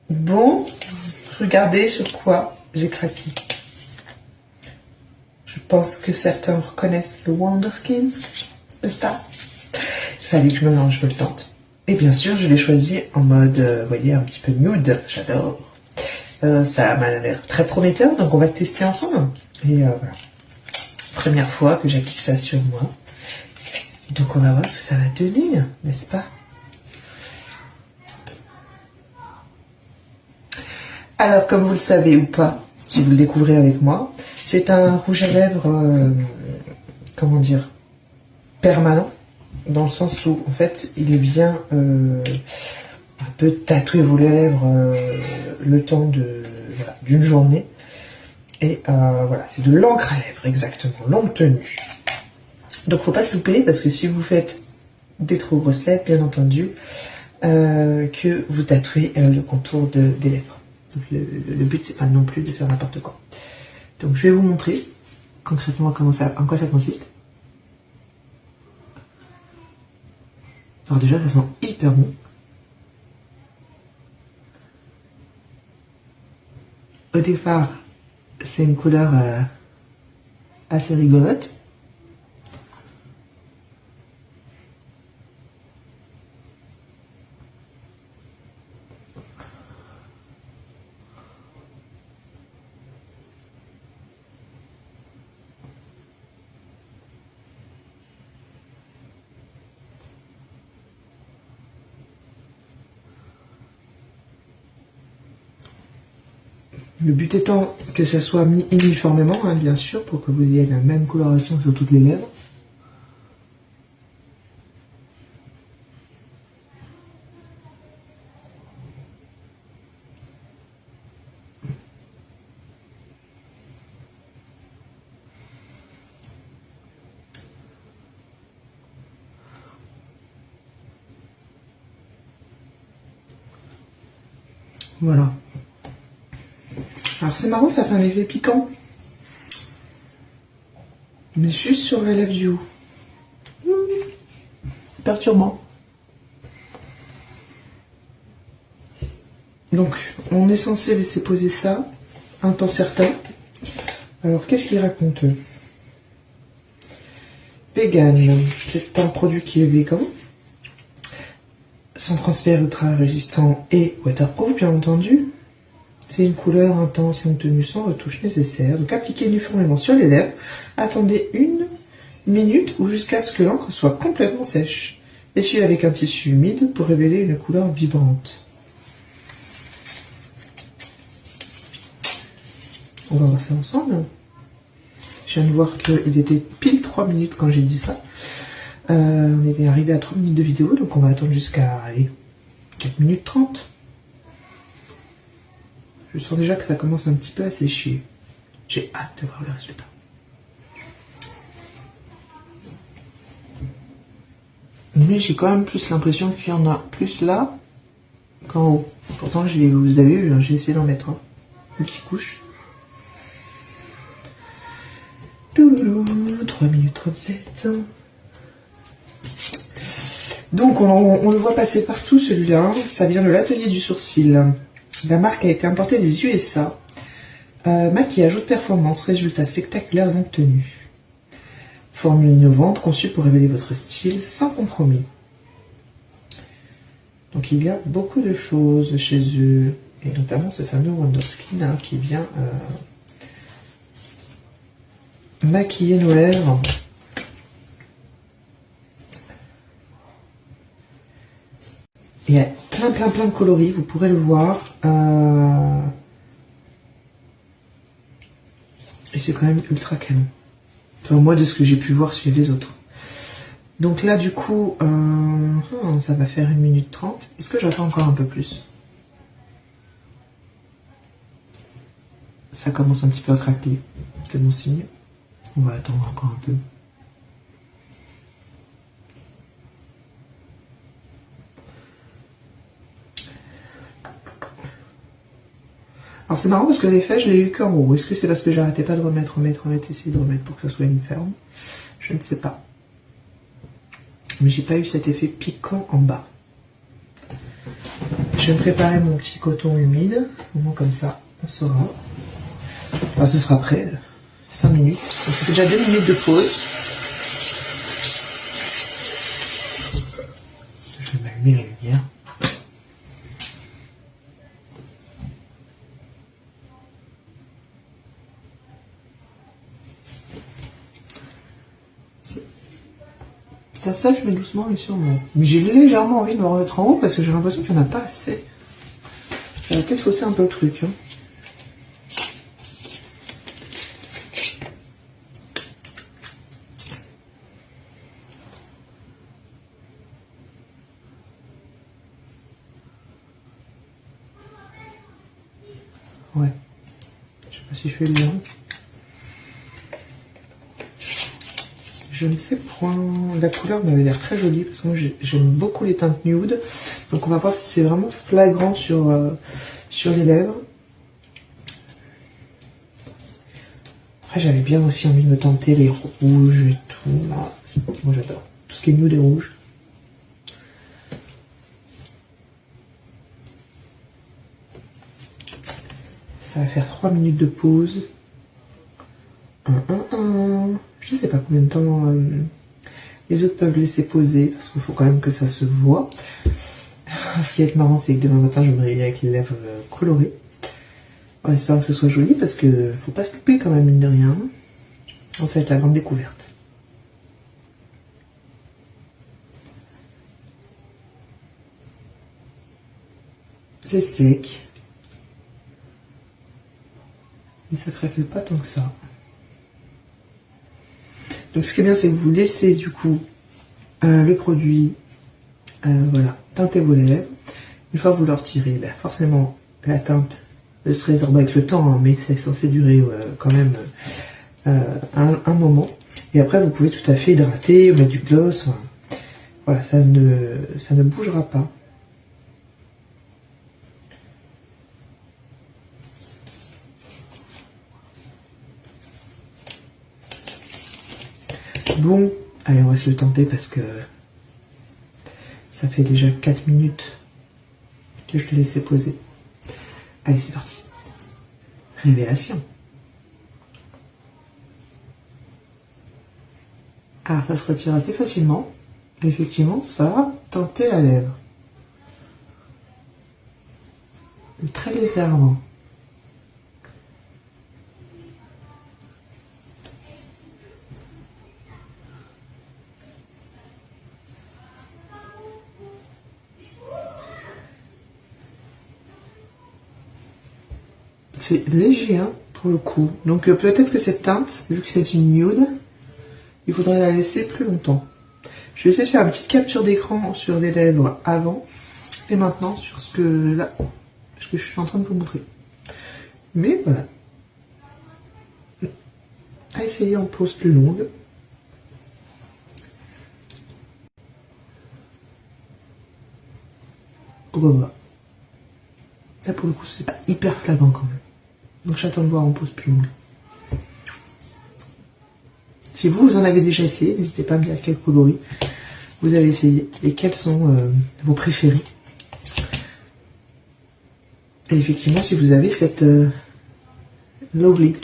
Bon, regardez sur quoi j'ai craqué. Je pense que certains reconnaissent le Wonder Skin, n'est-ce pas? Il fallait que je me lance, je me le tente. Et bien sûr, je l'ai choisi en mode, vous voyez, un petit peu nude. J'adore. Ça m'a l'air très prometteur, donc on va le tester ensemble. Et voilà. Première fois que j'applique ça sur moi. Donc on va voir ce que ça va donner, n'est-ce pas? Alors, comme vous le savez ou pas, si vous le découvrez avec moi, c'est un rouge à lèvres, comment dire, permanent, dans le sens où, en fait, il vient un peu tatouer vos lèvres le temps d'une journée. Et voilà, c'est de l'encre à lèvres, exactement, longue tenue. Donc, faut pas se louper, parce que si vous faites des trop grosses lèvres, bien entendu, que vous tatouez le contour des lèvres. Le but, c'est pas non plus de faire n'importe quoi. Donc, je vais vous montrer concrètement en quoi ça consiste. Alors déjà, ça sent hyper bon. Au départ, c'est une couleur assez rigolote. Le but étant que ça soit mis uniformément, hein, bien sûr, pour que vous ayez la même coloration sur toutes les lèvres. Voilà. Alors c'est marrant, ça fait un effet piquant. Mais juste sur la lèvre du haut. C'est perturbant. Donc, on est censé laisser poser ça un temps certain. Alors, qu'est-ce qu'il raconte? Vegan, c'est un produit qui est vegan, sans transfert ultra résistant et waterproof, bien entendu. C'est une couleur intense, longue tenue, sans retouche nécessaire. Donc, appliquez uniformément sur les lèvres. Attendez 1 minute ou jusqu'à ce que l'encre soit complètement sèche. Essuyez avec un tissu humide pour révéler une couleur vibrante. On va voir ça ensemble. Je viens de voir qu'il était pile 3 minutes quand j'ai dit ça. On était arrivé à 3 minutes de vidéo, donc on va attendre jusqu'à 4 minutes 30. Je sens déjà que ça commence un petit peu à sécher. J'ai hâte de voir le résultat. Mais j'ai quand même plus l'impression qu'il y en a plus là qu'en haut. Pourtant, vous avez vu, j'ai essayé d'en mettre une petite couche. 3 minutes 37. Donc, on le voit passer partout, celui-là. Ça vient de l'atelier du sourcil. La marque a été importée des USA. Maquillage haute performance, résultat spectaculaire longue tenue. Formule innovante conçue pour révéler votre style sans compromis. Donc, il y a beaucoup de choses chez eux. Et notamment ce fameux Wonder Skin hein, qui vient maquiller nos lèvres. Il y a plein de coloris, vous pourrez le voir. Et c'est quand même ultra canon. Enfin, moi, de ce que j'ai pu voir sur les autres. Donc là, du coup, ça va faire 1 minute 30. Est-ce que j'attends encore un peu plus? Ça commence un petit peu à craquer. C'est bon signe. On va attendre encore un peu. Alors c'est marrant parce que l'effet, je l'ai eu qu'en haut. Est-ce que c'est parce que j'arrêtais pas de remettre, essayer de remettre pour que ça soit uniforme? Je ne sais pas. Mais j'ai pas eu cet effet piquant en bas. je vais me préparer mon petit coton humide. Au moins comme ça, on saura. Enfin, ce sera prêt. 5 minutes. Donc ça fait déjà 2 minutes de pause. Je vais m'allumer la lumière. Ça sèche mais doucement mais sûrement. Mais j'ai légèrement envie de me remettre en haut parce que j'ai l'impression qu'il n'y en a pas assez. Ça va peut-être fausser un peu le truc. Hein. Ouais. Je sais pas si je fais bien. Je ne sais point. La couleur m'avait l'air très jolie parce que moi j'aime beaucoup les teintes nude. Donc on va voir si c'est vraiment flagrant sur les lèvres. Après j'avais bien aussi envie de me tenter les rouges et tout. Ah, moi j'adore. Tout ce qui est nude et rouge. Ça va faire 3 minutes de pause. Je sais pas combien de temps les autres peuvent laisser poser, parce qu'il faut quand même que ça se voit. Ce qui va être marrant, c'est que demain matin, je me réveille avec les lèvres colorées. En espérant que ce soit joli, parce que faut pas se louper quand même, mine de rien. Donc, ça va être la grande découverte. C'est sec. Mais ça craquelle pas tant que ça. Donc ce qui est bien, c'est que vous laissez du coup le produit voilà, teinter vos lèvres. Une fois que vous le retirez, ben, forcément la teinte se résorbe avec le temps, hein, mais c'est censé durer quand même un moment. Et après vous pouvez tout à fait hydrater, mettre du gloss. Voilà, ça ne bougera pas. Bon, allez, on va se le tenter parce que ça fait déjà 4 minutes que je l'ai laissé poser. Allez, c'est parti. Révélation. Ah, ça se retire assez facilement. Effectivement, ça a teinté la lèvre. Très légèrement. C'est léger hein, pour le coup. Donc peut-être que cette teinte, vu que c'est une nude, il faudrait la laisser plus longtemps. Je vais essayer de faire une petite capture d'écran sur les lèvres avant et maintenant sur ce que je suis en train de vous montrer. Mais voilà. À essayer en pause plus longue. Pourquoi pas. Là pour le coup c'est pas hyper flagrant quand même. Donc j'attends de voir en pause plus longue. Si vous en avez déjà essayé, n'hésitez pas à me dire quel coloris vous avez essayé et quels sont vos préférés. Et effectivement, si vous avez cette lovely